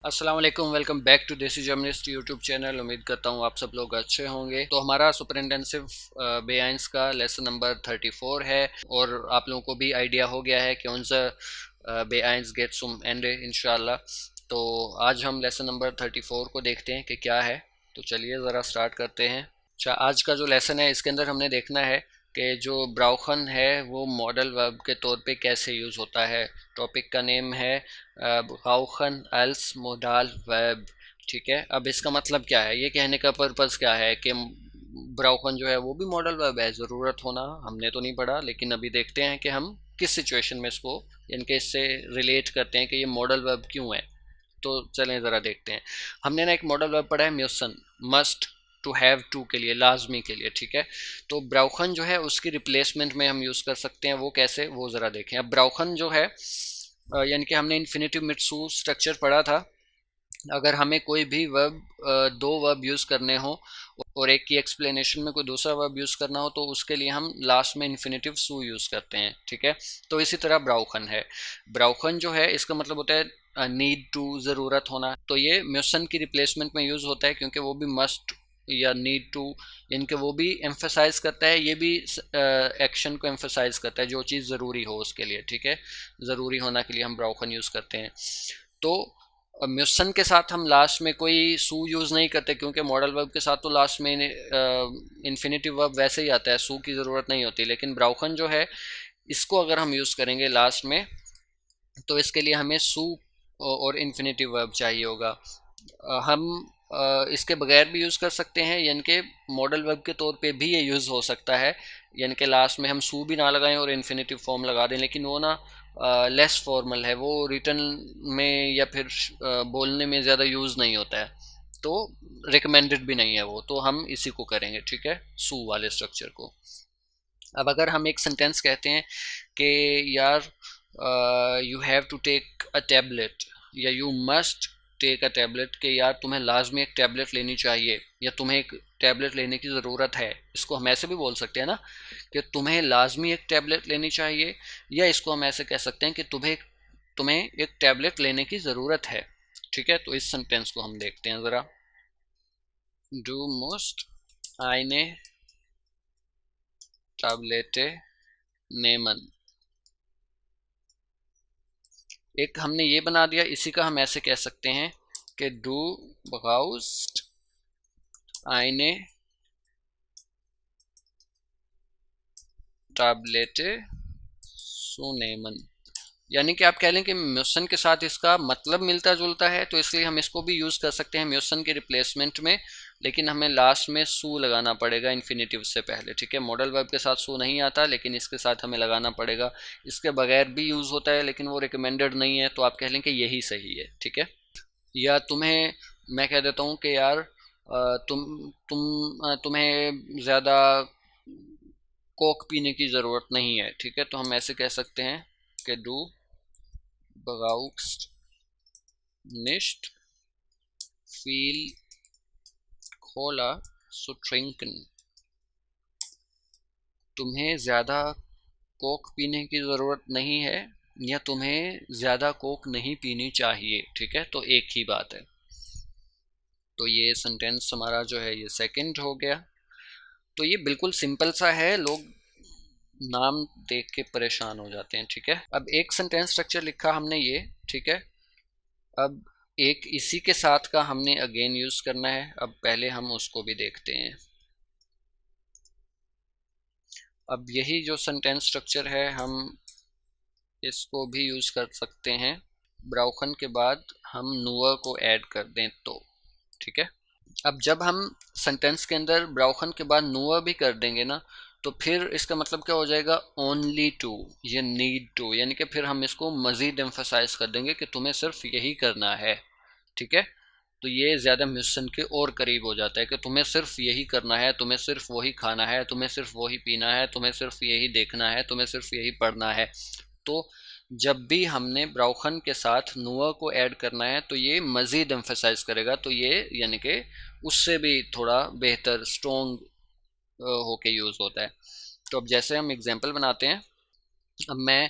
अस्सलाम वालेकुम, welcome back to देसी जर्नलिस्ट यूट्यूब चैनल। उम्मीद करता हूँ आप सब लोग अच्छे होंगे। तो हमारा सुपर इंटेंसिव बेआइंस का लेसन नंबर 34 है और आप लोगों को भी आइडिया हो गया है कि उनसे बेआइंस गेट सुम एंडे इंशाल्लाह। तो आज हम लेसन नंबर 34 को देखते हैं कि क्या है। तो चलिए ज़रा स्टार्ट करते हैं। अच्छा, आज का जो लेसन है इसके अंदर हमने देखना है कि जो ब्राउखन है वो मॉडल वर्ब के तौर पे कैसे यूज़ होता है। टॉपिक का नेम है ब्राउखन एल्स मोडाल वर्ब। ठीक है, अब इसका मतलब क्या है, ये कहने का पर्पज़ क्या है कि ब्राउखन जो है वो भी मॉडल वर्ब है। ज़रूरत होना हमने तो नहीं पढ़ा, लेकिन अभी देखते हैं कि हम किस सिचुएशन में इसको इनके इससे रिलेट करते हैं कि ये मॉडल वर्ब क्यों है। तो चलें ज़रा देखते हैं। हमने ना एक मॉडल वर्ब पढ़ा है म्यूसन, मस्ट, टू हैव टू के लिए, लाजमी के लिए। ठीक है, तो ब्राउखन जो है उसकी रिप्लेसमेंट में हम यूज़ कर सकते हैं। वो कैसे, वो ज़रा देखें। अब ब्राउखन जो है यानी कि हमने इन्फिनेटिव मिट्सू स्ट्रक्चर पढ़ा था। अगर हमें कोई भी वर्ब, दो वर्ब यूज़ करने हो और एक की एक्सप्लेनेशन में कोई दूसरा वर्ब यूज़ करना हो तो उसके लिए हम लास्ट में इन्फिनेटिव सू यूज़ करते हैं। ठीक है, तो इसी तरह ब्राउखन है। ब्राउखन जो है इसका मतलब होता है नीड टू, ज़रूरत होना। तो ये म्यूसन की रिप्लेसमेंट में यूज़ होता है क्योंकि वो भी मस्ट या नीड टू, इनके वो भी एम्फेसाइज करता है, ये भी एक्शन को एम्फेसाइज करता है, जो चीज़ ज़रूरी हो उसके लिए। ठीक है, ज़रूरी होना के लिए हम ब्राउखन यूज़ करते हैं। तो म्यूसन के साथ हम लास्ट में कोई सू यूज़ नहीं करते क्योंकि मॉडल वर्ब के साथ तो लास्ट में इन्फिनेटिव वर्ब वैसे ही आता है, सू की ज़रूरत नहीं होती। लेकिन ब्राउखन जो है इसको अगर हम यूज़ करेंगे लास्ट में तो इसके लिए हमें सू और इन्फिनेटिव वर्ब चाहिए होगा। हम इसके बगैर भी यूज़ कर सकते हैं, यानी कि मॉडल वर्ब के तौर पे भी ये यूज़ हो सकता है। यानी कि लास्ट में हम सू भी ना लगाएं और इन्फिनेटिव फॉर्म लगा दें, लेकिन वो ना लेस फॉर्मल है, वो रिटर्न में या फिर बोलने में ज़्यादा यूज़ नहीं होता है, तो रिकमेंडेड भी नहीं है वो। तो हम इसी को करेंगे, ठीक है, सू वाले स्ट्रक्चर को। अब अगर हम एक सेंटेंस कहते हैं कि यार you have to take a tablet, या you must take a tablet, कि यार तुम्हें लाजमी एक टैबलेट लेनी चाहिए या तुम्हें एक टैबलेट लेने की ज़रूरत है। इसको हम ऐसे भी बोल सकते हैं ना कि तुम्हें लाजमी एक टैबलेट लेनी चाहिए, या इसको हम ऐसे कह सकते हैं कि तुम्हें एक टैबलेट लेने की ज़रूरत है। ठीक है, तो इस सेंटेंस को हम देखते हैं ज़रा। डू मोस्ट आईने टैबलेटे नेमन। एक हमने ये बना दिया, इसी का हम ऐसे कह सकते हैं कि डू ब्राउस्ट आइने टैबलेटे सुनेमन। यानी कि आप कह लें कि म्यूसन के साथ इसका मतलब मिलता जुलता है, तो इसलिए हम इसको भी यूज़ कर सकते हैं म्यूसन के रिप्लेसमेंट में। लेकिन हमें लास्ट में सू लगाना पड़ेगा इन्फिनेटिव से पहले। ठीक है, मॉडल वर्ब के साथ सू नहीं आता, लेकिन इसके साथ हमें लगाना पड़ेगा। इसके बगैर भी यूज़ होता है लेकिन वो रिकमेंडेड नहीं है, तो आप कह लें कि यही सही है। ठीक है, या तुम्हें, मैं कह देता हूँ कि यार तुम्हें ज़्यादा कोक पीने की ज़रूरत नहीं है। ठीक है, तो हम ऐसे कह सकते हैं कि do brauchst nicht viel Cola zu trinken। तुम्हें ज़्यादा कोक पीने की ज़रूरत नहीं है, या तुम्हें ज़्यादा कोक नहीं पीनी चाहिए। ठीक है, तो एक ही बात है। तो ये सेंटेंस हमारा जो है ये सेकंड हो गया। तो ये बिल्कुल सिंपल सा है, लोग नाम देख के परेशान हो जाते हैं। ठीक है, अब एक सेंटेंस स्ट्रक्चर लिखा हमने ये। ठीक है, अब एक इसी के साथ का हमने अगेन यूज़ करना है। अब पहले हम उसको भी देखते हैं। अब यही जो सेंटेंस स्ट्रक्चर है हम इसको भी यूज़ कर सकते हैं। ब्राउखन के बाद हम नुआ को ऐड कर दें तो। ठीक है, अब जब हम सेंटेंस के अंदर ब्राउखन के बाद नुआ भी कर देंगे ना, तो फिर इसका मतलब क्या हो जाएगा, ओनली टू या नीड टू, यानी कि फिर हम इसको मज़ीद एम्फसाइज कर देंगे कि तुम्हें सिर्फ यही करना है। ठीक है, तो ये ज़्यादा म्यूसन के और करीब हो जाता है कि तुम्हें सिर्फ यही करना है, तुम्हें सिर्फ वही खाना है, तुम्हें सिर्फ वही पीना है, तुम्हें सिर्फ यही देखना है, तुम्हें सिर्फ यही पढ़ना है। तो जब भी हमने ब्राउखन के साथ नुआ को ऐड करना है तो ये मज़ीद एम्फेसाइज करेगा, तो ये यानी कि उससे भी थोड़ा बेहतर स्ट्रॉन्ग होके यूज़ होता है। तो अब जैसे हम एग्जांपल बनाते हैं। अब मैं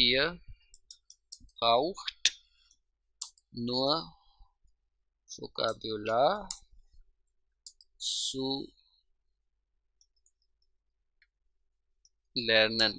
ihr braucht nur Vokabular zu lernen.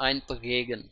einprägen.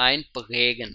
einprägen.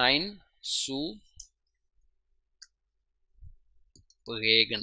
ein su prägen،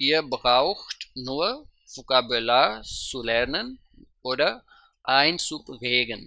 Ihr braucht nur Vokabular zu lernen oder einzuprägen.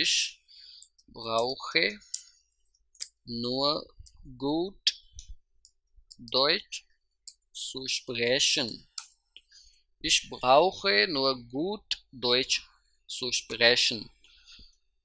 Ich brauche nur gut Deutsch zu sprechen. Ich brauche nur gut Deutsch zu sprechen.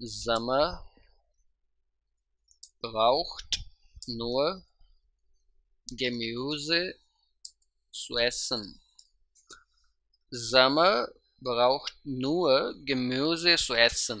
Sommer braucht nur Gemüse zu essen. Sommer braucht nur Gemüse zu essen.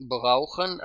brauchen